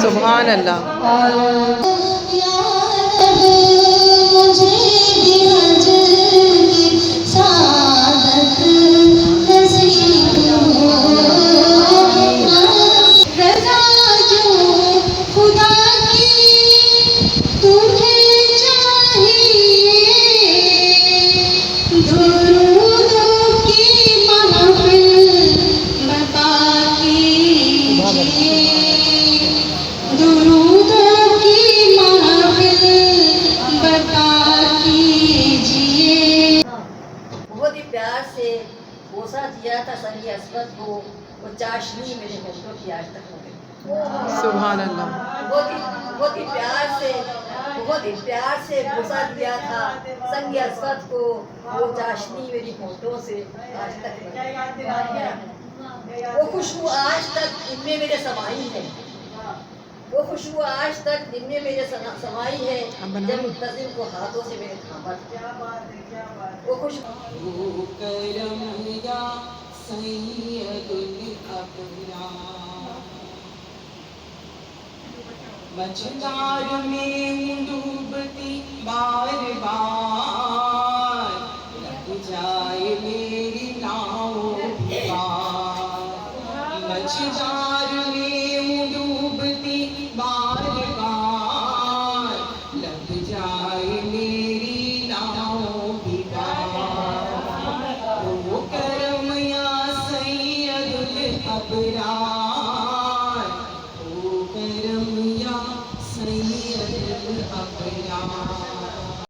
सुभान अल्लाह। बहुत ही प्यार से बोसा दिया था संगी असवद को, वो चाशनी मेरे होठों की आज तक हो गई। सुभान अल्लाह। बहुत ही प्यार से बोसा दिया था संगी असवद को, वो चाशनी मेरी होठों से आज तक बन गई। वो खुशबू आज तक इनमें मेरे समाई है, वो खुशबू आज तक दिन में मेरे समाई है, जब मुंतजिम को हाथों से मेरे थामा था। वो खुशबू करम या सैयदुल अबरार, मझधार में डूबती बार